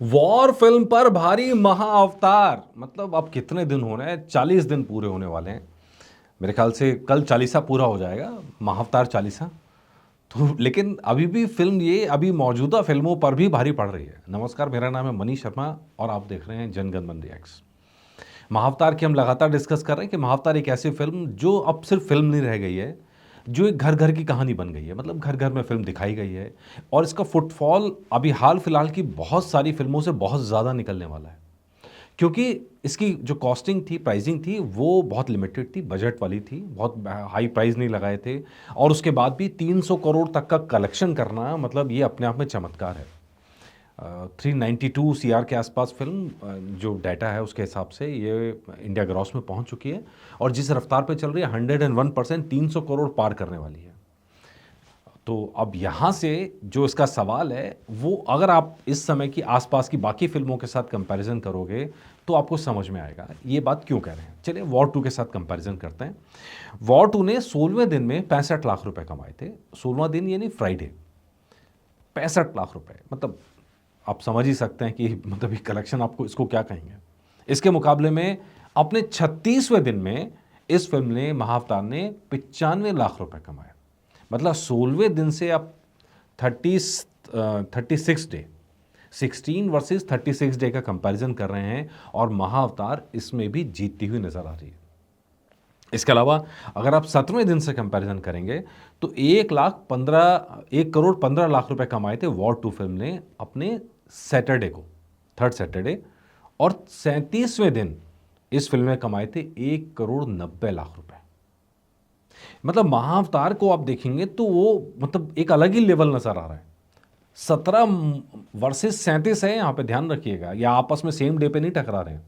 War film पर भारी महाअवतार, मतलब अब कितने दिन हो रहे हैं? 40 दिन पूरे होने वाले हैं मेरे ख्याल से। कल चालीसा पूरा हो जाएगा, महाअवतार चालीसा। तो लेकिन अभी भी फिल्म ये अभी मौजूदा फिल्मों पर भी भारी पड़ रही है। नमस्कार, मेरा नाम है मनीष शर्मा और आप देख रहे हैं जनगण मन रिएक्ट्स। महाअवतार की हम लगातार डिस्कस कर रहे हैं कि महाअवतार एक ऐसी फिल्म जो अब सिर्फ फिल्म नहीं रह गई है, जो एक घर घर की कहानी बन गई है। मतलब घर घर में फिल्म दिखाई गई है और इसका फुटफॉल अभी हाल फिलहाल की बहुत सारी फिल्मों से बहुत ज़्यादा निकलने वाला है, क्योंकि इसकी जो कॉस्टिंग थी, प्राइसिंग थी, वो बहुत लिमिटेड थी, बजट वाली थी, बहुत हाई प्राइस नहीं लगाए थे। और उसके बाद भी 300 करोड़ तक का कलेक्शन करना, मतलब ये अपने आप में चमत्कार है। 392 सीआर के आसपास फिल्म, जो डाटा है उसके हिसाब से ये इंडिया ग्रॉस में पहुंच चुकी है और जिस रफ्तार पे चल रही है 101% 300 करोड़ पार करने वाली है। तो अब यहाँ से जो इसका सवाल है, वो अगर आप इस समय की आसपास की बाकी फिल्मों के साथ कंपैरिजन करोगे तो आपको समझ में आएगा ये बात क्यों कह रहे हैं। चलिए वॉर टू के साथ कंपैरिजन करते हैं। वॉर टू ने 16वें दिन में 65 लाख रुपए कमाए थे। 16वां दिन यानी फ्राइडे, 65 लाख रुपए, मतलब आप समझ ही सकते हैं कि मतलब ये कलेक्शन आपको इसको क्या कहेंगे। इसके मुकाबले में अपने 36वें दिन में इस फिल्म ने, महाअवतार ने 95 लाख रुपए कमाए। मतलब 16वें दिन से आप 36 डे, 16 वर्सेस 36 डे का कंपैरिजन कर रहे हैं और महाअवतार इसमें भी जीतती हुई नजर आ रही है। इसके अलावा अगर आप 17वें दिन से कंपैरिजन करेंगे तो 1 करोड़ 15 लाख रुपए कमाए थे वॉर टू फिल्म ने अपने सैटरडे को, थर्ड सैटरडे। और 37वें दिन इस फिल्म ने कमाए थे 1 करोड़ 90 लाख रुपए। मतलब महाअवतार को आप देखेंगे तो वो मतलब एक अलग ही लेवल नजर आ रहा है। 17 वर्सेस 37 है यहाँ पे, ध्यान रखिएगा, या आपस में सेम डे पे नहीं टकरा रहे हैं।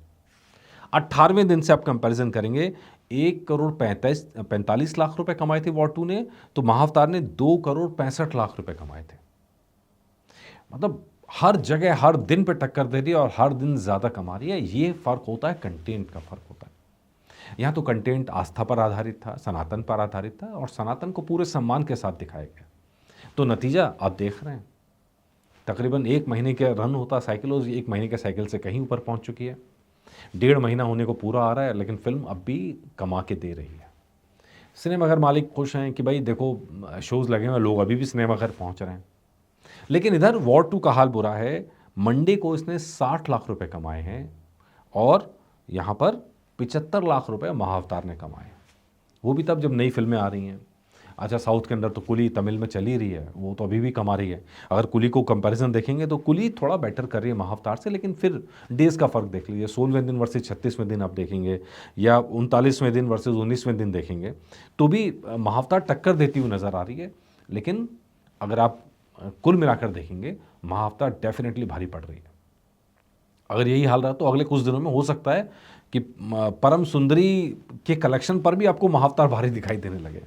18वें दिन से आप कंपैरिजन करेंगे, 1 करोड़ 45 लाख रुपए कमाए थे वॉर टू ने, तो महाअवतार ने 2 करोड़ 65 लाख रुपए कमाए थे। मतलब हर जगह हर दिन पे टक्कर दे रही है और हर दिन ज्यादा कमा रही है। ये फर्क होता है, कंटेंट का फर्क होता है। यहाँ तो कंटेंट आस्था पर आधारित था, सनातन पर आधारित था और सनातन को पूरे सम्मान के साथ दिखाया गया। तो नतीजा आप देख रहे हैं, तकरीबन 1 महीने का रन होता साइकिल, उस 1 महीने के साइकिल से कहीं ऊपर पहुंच चुकी है। 1.5 महीना होने को पूरा आ रहा है लेकिन फिल्म अब भी कमा के दे रही है। सिनेमाघर मालिक खुश हैं कि भाई देखो शोज़ लगे हुए, लोग अभी भी सिनेमाघर पहुंच रहे हैं। लेकिन इधर वॉर टू का हाल बुरा है। मंडे को इसने 60 लाख रुपए कमाए हैं और यहाँ पर 75 लाख रुपए महाअवतार ने कमाए। वो भी तब जब नई फिल्में आ रही हैं। अच्छा, साउथ के अंदर तो कुली तमिल में चली रही है, वो तो अभी भी कमा रही है। अगर कुली को कंपैरिजन देखेंगे तो कुली थोड़ा बेटर कर रही है महाअवतार से, लेकिन फिर डेज़ का फ़र्क देख लीजिए, 16वें दिन वर्सेस 36वें दिन आप देखेंगे, या 39वें दिन वर्सेस 19वें दिन देखेंगे, तो भी महाअवतार टक्कर देती हुई नज़र आ रही है। लेकिन अगर आप कुल मिलाकर देखेंगे, महाअवतार डेफिनेटली भारी पड़ रही है। अगर यही हाल रहा तो अगले कुछ दिनों में हो सकता है कि परम सुंदरी के कलेक्शन पर भी आपको महाअवतार भारी दिखाई देने लगे।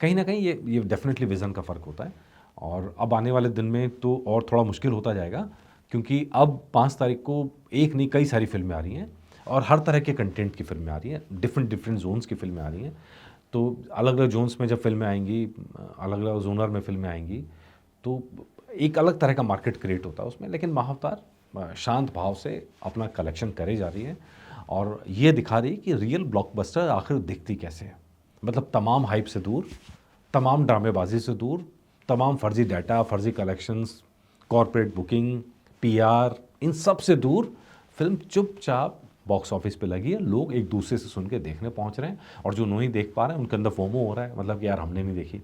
कहीं ना कहीं ये डेफिनेटली विज़न का फ़र्क होता है। और अब आने वाले दिन में तो और थोड़ा मुश्किल होता जाएगा, क्योंकि अब 5 तारीख को एक नहीं कई सारी फिल्में आ रही हैं और हर तरह के कंटेंट की फिल्में आ रही हैं, डिफरेंट डिफरेंट जोन्स की फिल्में आ रही हैं। तो अलग अलग जोन्स में जब फिल्में आएंगी, अलग अलग जोनर में फिल्में आएंगी, तो एक अलग तरह का मार्केट क्रिएट होता है उसमें। लेकिन महाअवतार शांत भाव से अपना कलेक्शन करे जा रही है और ये दिखा रही है कि रियल ब्लॉकबस्टर आखिर दिखती कैसे है। मतलब तमाम हाइप से दूर, तमाम ड्रामेबाजी से दूर, तमाम फर्जी डाटा, फर्जी कलेक्शंस, कॉरपोरेट बुकिंग, पीआर, इन सब से दूर फिल्म चुपचाप बॉक्स ऑफिस पे लगी है। लोग एक दूसरे से सुन के देखने पहुंच रहे हैं और जो नहीं देख पा रहे हैं उनके अंदर फोमो हो रहा है, मतलब कि यार हमने नहीं देखी।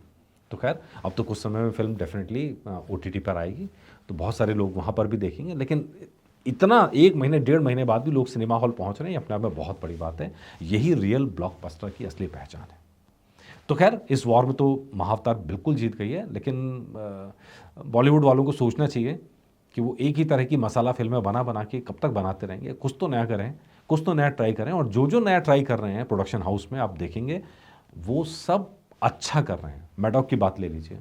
तो खैर, अब तो कुछ समय में फिल्म डेफिनेटली ओटीटी पर आएगी तो बहुत सारे लोग वहाँ पर भी देखेंगे। लेकिन इतना 1 महीने 1.5 महीने बाद भी लोग सिनेमा हॉल पहुँच रहे हैं, अपने आप में बहुत बड़ी बात है। यही रियल ब्लॉकबस्टर की असली पहचान है। तो खैर, इस वॉर में तो महाअवतार बिल्कुल जीत गई है, लेकिन बॉलीवुड वालों को सोचना चाहिए कि वो एक ही तरह की मसाला फिल्में बना बना के कब तक बनाते रहेंगे। कुछ तो नया करें, कुछ तो नया ट्राई करें। और जो जो नया ट्राई कर रहे हैं प्रोडक्शन हाउस में, आप देखेंगे वो सब अच्छा कर रहे हैं। मैडॉक की बात ले लीजिए,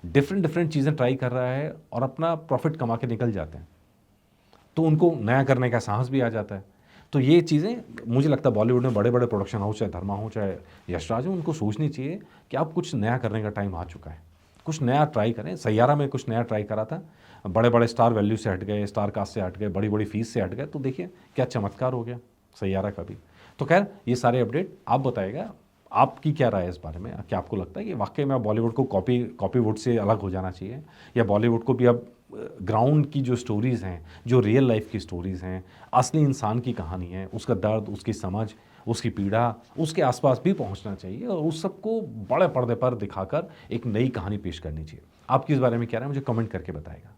डिफरेंट डिफरेंट चीज़ें ट्राई कर रहा है और अपना प्रॉफिट कमा के निकल जाते हैं, तो उनको नया करने का साहस भी आ जाता है। तो ये चीज़ें मुझे लगता है बॉलीवुड में बड़े बड़े प्रोडक्शन हाउस, चाहे धर्मा हो चाहे यशराज हो, उनको सोचनी चाहिए कि अब कुछ नया करने का टाइम आ चुका है। कुछ नया ट्राई करें। सैयारा में कुछ नया ट्राई करा था, बड़े बड़े स्टार वैल्यू से हट गए, स्टार कास्ट से हट गए, बड़ी बड़ी फीस से हट गए, तो देखिए क्या चमत्कार हो गया सैयारा का भी। तो खैर ये सारे अपडेट आप बताइएगा, आपकी क्या राय है इस बारे में? क्या आपको लगता है कि वाकई में बॉलीवुड को कॉपीवुड से अलग हो जाना चाहिए, या बॉलीवुड को भी अब ग्राउंड की जो स्टोरीज़ हैं, जो रियल लाइफ की स्टोरीज़ हैं, असली इंसान की कहानी है, उसका दर्द, उसकी समझ, उसकी पीड़ा, उसके आसपास भी पहुंचना चाहिए और उस सबको बड़े पर्दे पर दिखाकर एक नई कहानी पेश करनी चाहिए? आपकी इस बारे में क्या राय है, मुझे कमेंट करके बताएगा।